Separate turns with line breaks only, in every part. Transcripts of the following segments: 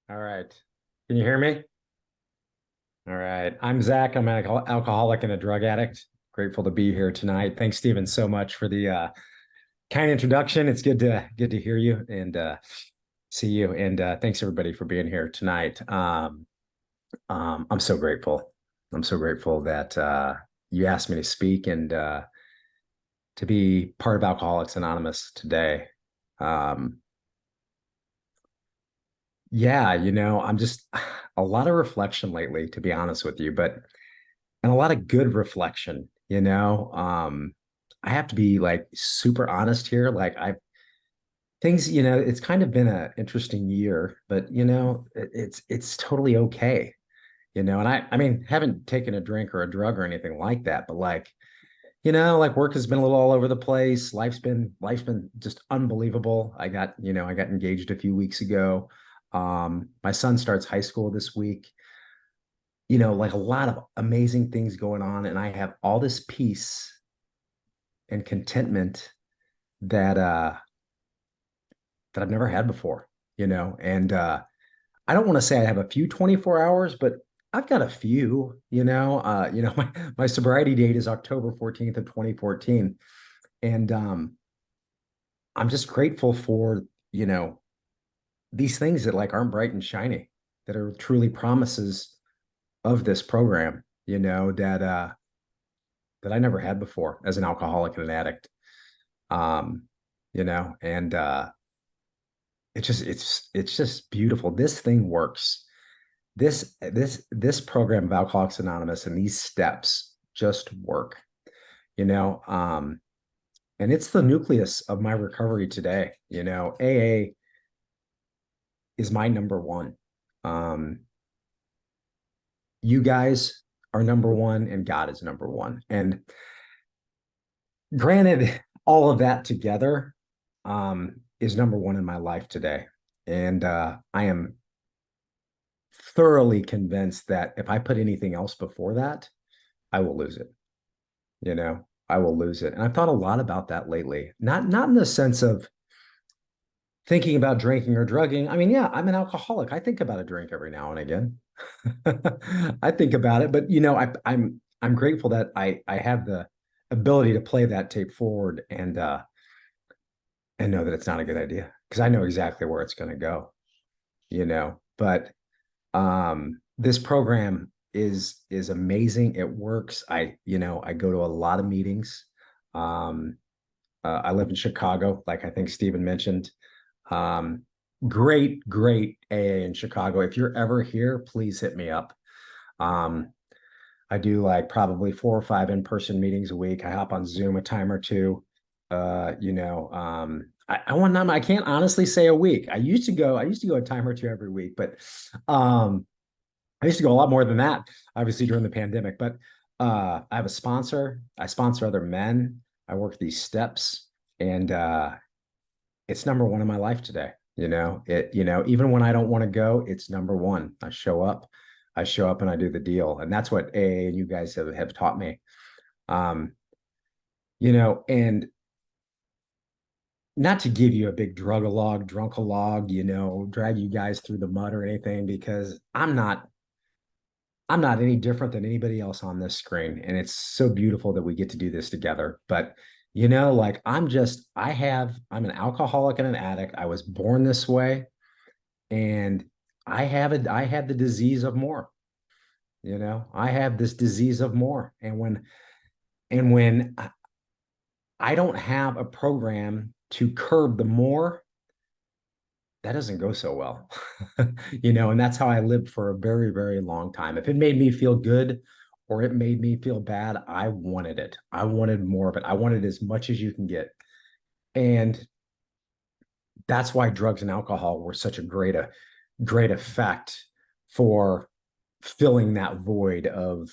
All right. Can you hear me? All right. I'm Zach. I'm an alcoholic and a drug addict. Grateful to be here tonight. Thanks, Stephen, so much for the kind introduction. It's good to hear you and see you. And thanks everybody for being here tonight. I'm so grateful. I'm so grateful that you asked me to speak and to be part of Alcoholics Anonymous today. Um, yeah, I'm just a lot of reflection lately, to be honest with you, but and a lot of good reflection. I have to be like super honest here. Like I things, it's kind of been an interesting year, but it's totally okay. And I mean, haven't taken a drink or a drug or anything like that, but like, like work has been a little all over the place. Life's been just unbelievable. I got engaged a few weeks ago. My son starts high school this week. Like a lot of amazing things going on, and I have all this peace and contentment that that I've never had before. And I don't want to say I have a few 24 hours, but I've got a few. My sobriety date is October 14th of 2014. And I'm just grateful for, you know, these things that like aren't bright and shiny, that are truly promises of this program, that I never had before as an alcoholic and an addict. Um, and it's just beautiful. This thing works. This program of Alcoholics Anonymous and these steps just work, you know. And it's the nucleus of my recovery today. AA is my number one. Um, you guys are number one, and God is number one. And granted, all of that together is number one in my life today. And I am thoroughly convinced that if I put anything else before that, I will lose it. I will lose it. And I've thought a lot about that lately. Not in the sense of thinking about drinking or drugging. I mean, yeah, I'm an alcoholic. I think about a drink every now and again. I think about it, but I'm grateful that I have the ability to play that tape forward and know that it's not a good idea because I know exactly where it's going to go. But this program is amazing. It works. I go to a lot of meetings. Um, I live in Chicago, like I think Stephen mentioned. Um, great AA in Chicago. If you're ever here, please hit me up. Um, I do like probably 4 or 5 in-person meetings a week. I hop on Zoom a time or two. I can't honestly say a week. I used to go a time or two every week, but um, I used to go a lot more than that, obviously during the pandemic. But I have a sponsor. I sponsor other men. I work these steps, and it's number one in my life today. Even when I don't want to go, it's number one. I show up and I do the deal. And that's what AA and you guys have taught me. Um, and not to give you a big drunkalog, drag you guys through the mud or anything, because I'm not any different than anybody else on this screen. And it's so beautiful that we get to do this together. But, like I'm an alcoholic and an addict. I was born this way. And I had the disease of more. I have this disease of more. And when I don't have a program to curb the more, that doesn't go so well. And that's how I lived for a very, very long time. If it made me feel good or it made me feel bad, I wanted it. I wanted more of it. I wanted as much as you can get. And that's why drugs and alcohol were such a great effect for filling that void of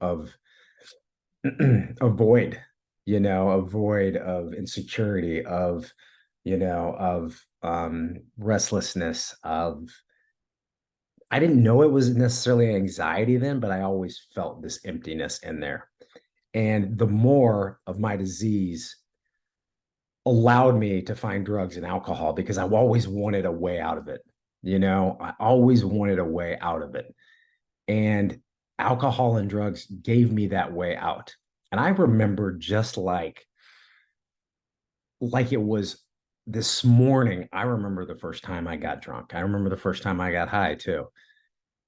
a void, a void of insecurity, of restlessness, of I didn't know it was necessarily anxiety then, but I always felt this emptiness in there. And the more of my disease allowed me to find drugs and alcohol because I've always wanted a way out of it. I always wanted a way out of it. And alcohol and drugs gave me that way out. And I remember just like it was this morning. I remember the first time I got drunk. I remember the first time I got high too.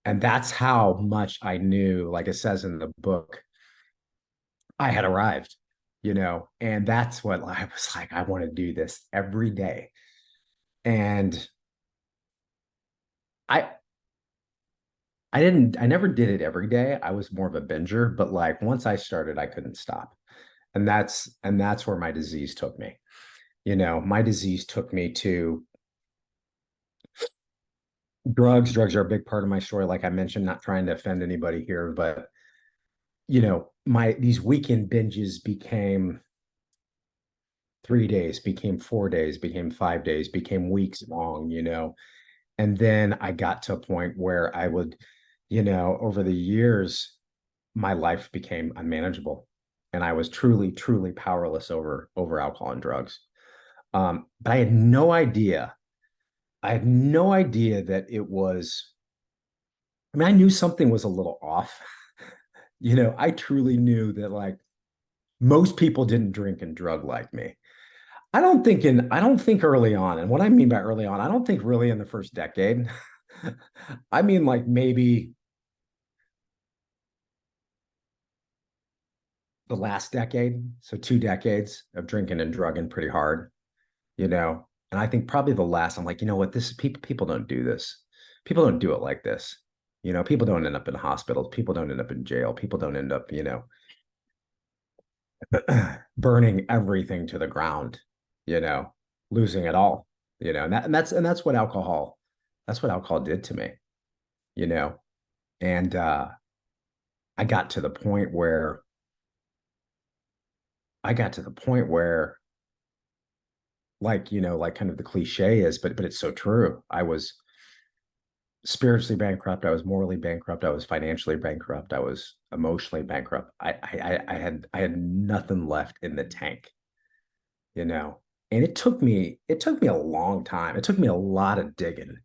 And that's how much I knew, like it says in the book, I had arrived. And that's what I was like, I want to do this every day. And I I never did it every day. I was more of a binger, but like once I started, I couldn't stop. And that's where my disease took me. My disease took me to drugs. Drugs are a big part of my story. Like I mentioned, not trying to offend anybody here, but my these weekend binges became 3 days, became 4 days, became 5 days, became weeks long. And then I got to a point where I would, over the years, my life became unmanageable. And I was truly, truly powerless over alcohol and drugs. But I had no idea. I had no idea that it was, I mean, I knew something was a little off. I truly knew that like most people didn't drink and drug like me. I don't think early on. And what I mean by early on, I don't think really in the first decade. I mean like maybe the last decade. So 2 decades of drinking and drugging pretty hard, you know. And I think probably the last, I'm like, you know what, this people don't do this. People don't do it like this. People don't end up in hospitals. People don't end up in jail. People don't end up, burning everything to the ground, you know, losing it all, and that's what alcohol did to me, you know. And I got to the point where I got to the point where like, like kind of the cliche is, but it's so true. I was spiritually bankrupt, I was morally bankrupt, I was financially bankrupt, I was emotionally bankrupt. I had nothing left in the tank, you know. And it took me a long time. It took me a lot of digging.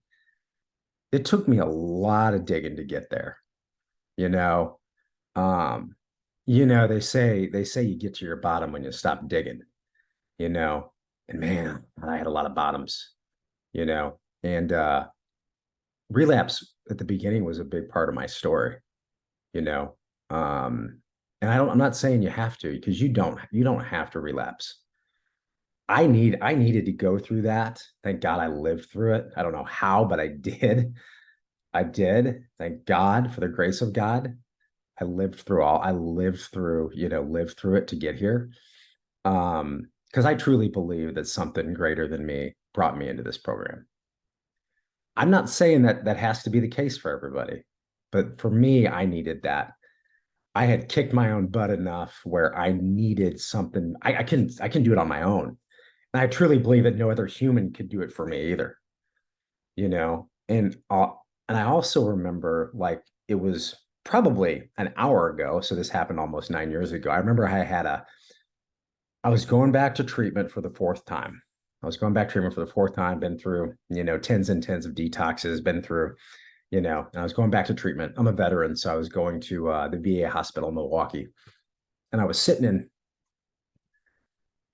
It took me a lot of digging to get there, you know. Um, they say you get to your bottom when you stop digging, you know. And man, I had a lot of bottoms, and relapse at the beginning was a big part of my story, you know. Um, and I'm not saying you have to, because you don't have to relapse. I needed to go through that. Thank God I lived through it. I don't know how, but I did. I did. Thank God for the grace of God. I lived through, lived through it to get here. Because I truly believe that something greater than me brought me into this program. I'm not saying that that has to be the case for everybody, but for me, I needed that. I had kicked my own butt enough where I needed something. I can do it on my own. And I truly believe that no other human could do it for me either, you know. And I also remember like it was probably an hour ago. So this happened almost 9 years ago. I remember I was going back to treatment for the fourth time. I was going back to treatment for the fourth time, been through, tens and tens of detoxes, been through, and I was going back to treatment. I'm a veteran, so I was going to the VA hospital in Milwaukee, and I was in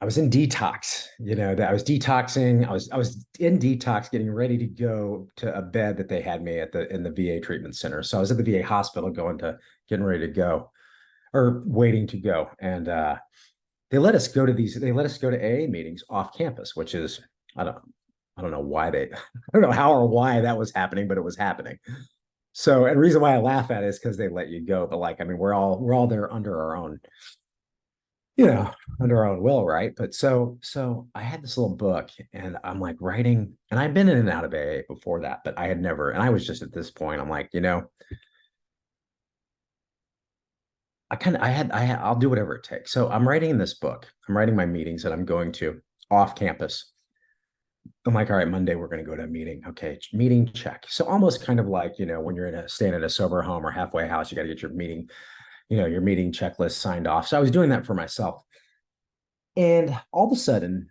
detox, that I was detoxing. I was in detox, getting ready to go to a bed that they had me in the VA treatment center. So I was at the VA hospital getting ready to go or waiting to go. And they let us go to AA meetings off campus, which is I don't I don't know why I don't know how or why that was happening, but it was happening. So, and the reason why I laugh at it is because they let you go. But like, I mean, we're all there under our own, you know, under our own will, right? But so I had this little book and I'm like writing, and I've been in and out of AA before that, but I had never, and I was just at this point, I'm like, I'll do whatever it takes. So I'm writing this book. I'm writing my meetings that I'm going to off campus. I'm like, all right, Monday we're going to go to a meeting. Okay, meeting check. So almost kind of like, when you're staying at a sober home or halfway house, you got to get your meeting checklist signed off. So I was doing that for myself. And all of a sudden,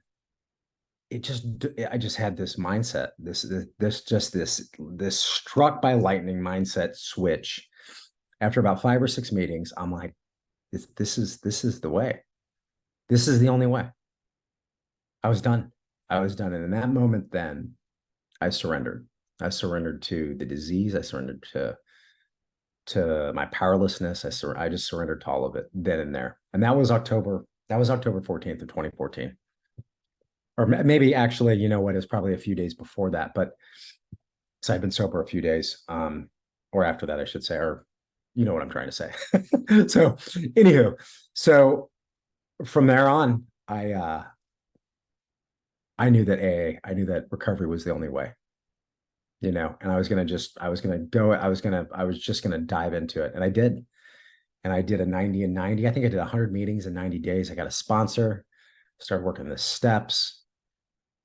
I just had this mindset, this struck by lightning mindset switch. After about 5 or 6 meetings, I'm like, this is the way. This is the only way. I was done. I was done. And in that moment, then I surrendered. I surrendered to the disease. I surrendered to my powerlessness. I just surrendered to all of it then and there. And that was October. That was October 14th of 2014. Or maybe actually, you know what, it's probably a few days before that. But so I've been sober a few days, or after that, I should say, or you know what I'm trying to say. So, anywho, so from there on, I knew that I knew that recovery was the only way, you know, and I was just gonna dive into it, and I did, and I did a 90 and 90. I think I did 100 meetings in 90 days. I got a sponsor, started working the steps.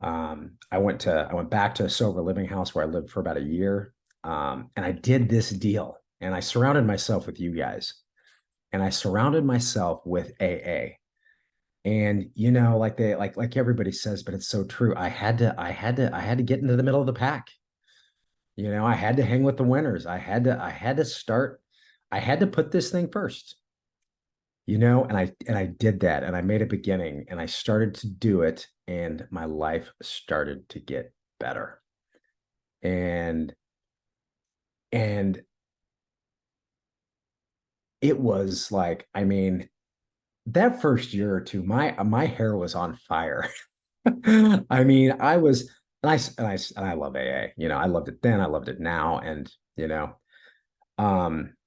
I went back to a sober living house where I lived for about a year. And I did this deal, and I surrounded myself with you guys, and I surrounded myself with AA. And you know, like everybody says, but it's so true. I had to get into the middle of the pack. You know, I had to hang with the winners. I had to start. I had to put this thing first. You know, and I did that, and I made a beginning, and I started to do it, and my life started to get better. And and it was like, I mean, that first year or two, my hair was on fire. I mean, I was, and I love AA. You know, I loved it then, I loved it now, and you know,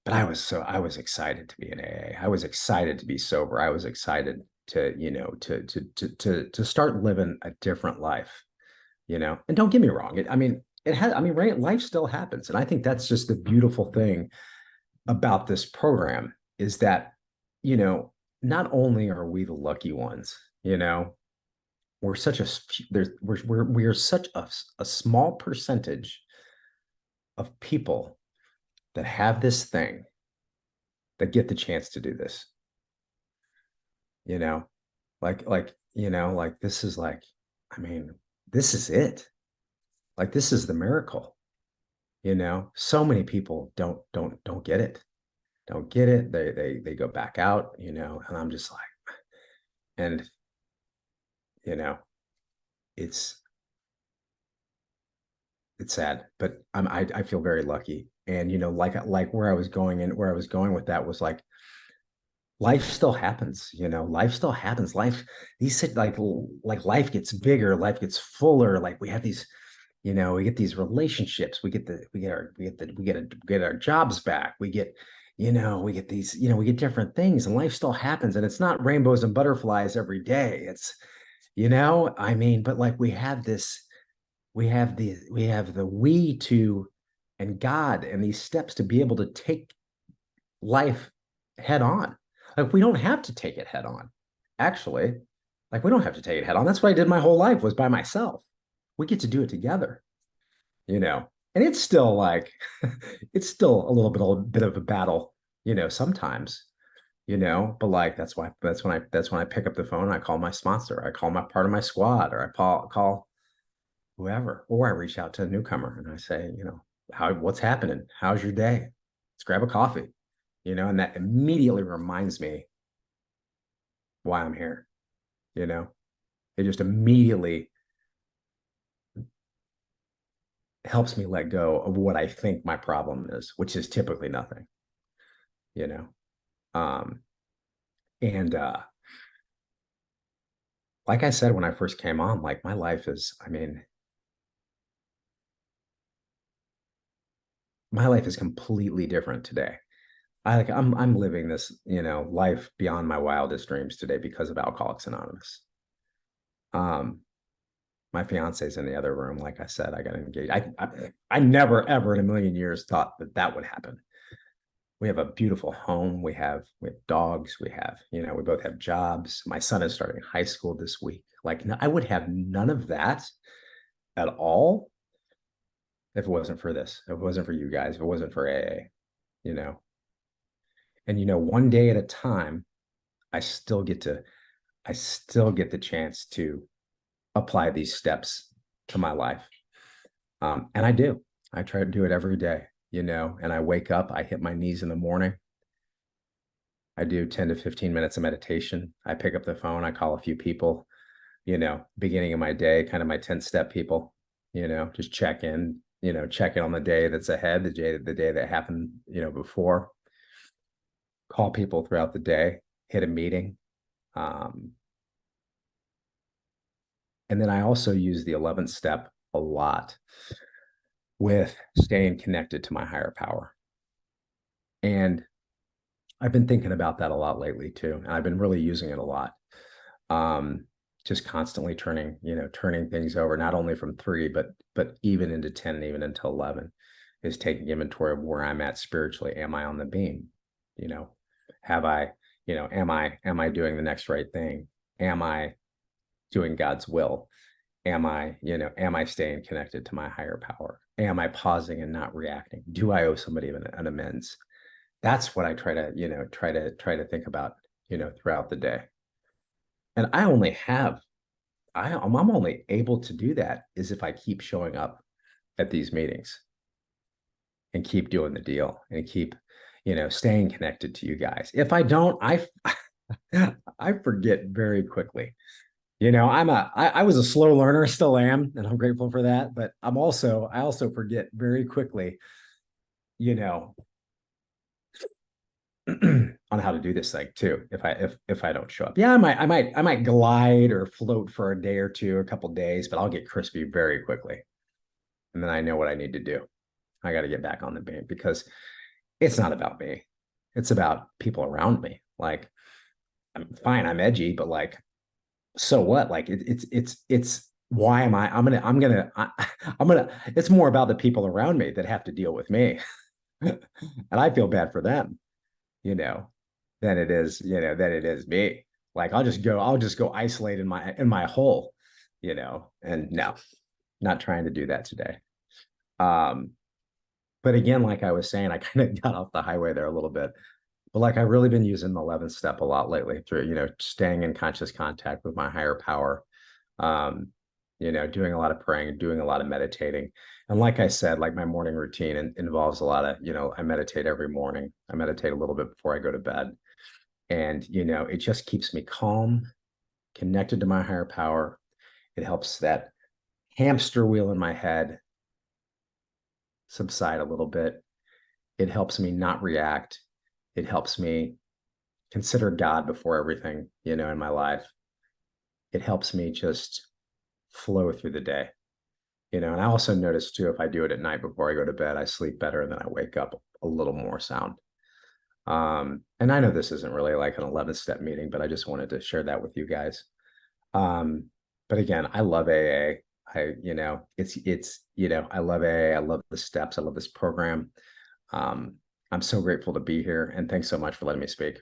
but I was excited to be in AA. I was excited to be sober. I was excited to, you know, to start living a different life. You know, and don't get me wrong. I mean, it has. I mean, right, life still happens, and I think that's just the beautiful thing about this program is that, you know, not only are we the lucky ones, you know, we're such a there's we are such a small percentage of people that have this thing that get the chance to do this, you know, you know, like this is like, I mean, this is it. Like this is the miracle, you know. So many people don't get it. Don't get it. They go back out, you know, and I'm just like, and you know, it's it's sad, but I feel very lucky. And you know, like where I was going with that was like life still happens, you know, life still happens. Life, these like life gets bigger, life gets fuller. Like we have these, you know, we get these relationships, we get our jobs back, we get, you know, we get these, you know, we get different things, and life still happens, and it's not rainbows and butterflies every day. It's, you know, I mean, but like we have the we to and God and these steps to be able to take life head on. Like we don't have to take it head on. Actually, like we don't have to take it head on. That's what I did my whole life was by myself. We get to do it together, you know. And it's still like it's still a bit of a battle, you know, sometimes, you know, but like that's when I pick up the phone and I call my sponsor, I call my part of my squad, or I call whoever, or I reach out to a newcomer and I say, you know, what's happening? How's your day? Let's grab a coffee, you know, and that immediately reminds me why I'm here, you know. It just immediately helps me let go of what I think my problem is, which is typically nothing, you know. Um, and like I said when I first came on, like my life is, I mean, my life is completely different today. I'm living this, you know, life beyond my wildest dreams today because of Alcoholics Anonymous. Um, my fiance's in the other room. Like I said, I got engaged. I never ever in a million years thought that that would happen. We have a beautiful home. We have dogs. We have, you know, we both have jobs. My son is starting high school this week. Like I would have none of that at all if it wasn't for this. If it wasn't for you guys. If it wasn't for AA, you know. And you know, one day at a time, I still get to I still get the chance to apply these steps to my life. And I do. I try to do it every day, and I wake up, I hit my knees in the morning. I do 10 to 15 minutes of meditation. I pick up the phone, I call a few people, beginning of my day, kind of my 10-step people, just check in on the day that's ahead, the day that happened, before, call people throughout the day, hit a meeting. Um, and then I also use the 11th step a lot with staying connected to my higher power. And I've been thinking about that a lot lately too. And I've been really using it a lot. Um, just constantly turning things over, not only from 3, but even into 10 and even into 11, is taking inventory of where I'm at spiritually. Am I on the beam? You know, have I, am I doing the next right thing? Am I doing God's will? Am I staying connected to my higher power? Am I pausing and not reacting? Do I owe somebody an amends? That's what I try to think about, throughout the day. And I'm only able to do that is if I keep showing up at these meetings and keep doing the deal and keep, staying connected to you guys. If I don't, I forget very quickly. I was a slow learner, still am, and I'm grateful for that. But I also forget very quickly, you know, on how to do this thing too. If I don't show up, yeah, I might glide or float for a day or two, a couple days, but I'll get crispy very quickly, and then I know what I need to do. I got to get back on the beam because it's not about me. It's about people around me. Like, I'm fine, I'm edgy, but like, so what? Like, it's why am I? I'm gonna. It's more about the people around me that have to deal with me, and I feel bad for them, you know, than it is me. Like, I'll just go isolate in my hole, and no, not trying to do that today. Um, but again, like I was saying, I kind of got off the highway there a little bit. But like, I've really been using the 11th step a lot lately through, staying in conscious contact with my higher power, um, doing a lot of praying, doing a lot of meditating. And like I said, like, my morning routine involves a lot of, I meditate every morning. I meditate a little bit before I go to bed. And, it just keeps me calm, connected to my higher power. It helps that hamster wheel in my head subside a little bit. It helps me not react. It helps me consider God before everything, in my life. It helps me just flow through the day, and I also notice too, if I do it at night before I go to bed, I sleep better and then I wake up a little more sound. And I know this isn't really like an 11 step meeting, but I just wanted to share that with you guys. Um, but again, I love AA. I love AA. I love the steps. I love this program. Um, I'm so grateful to be here, and thanks so much for letting me speak.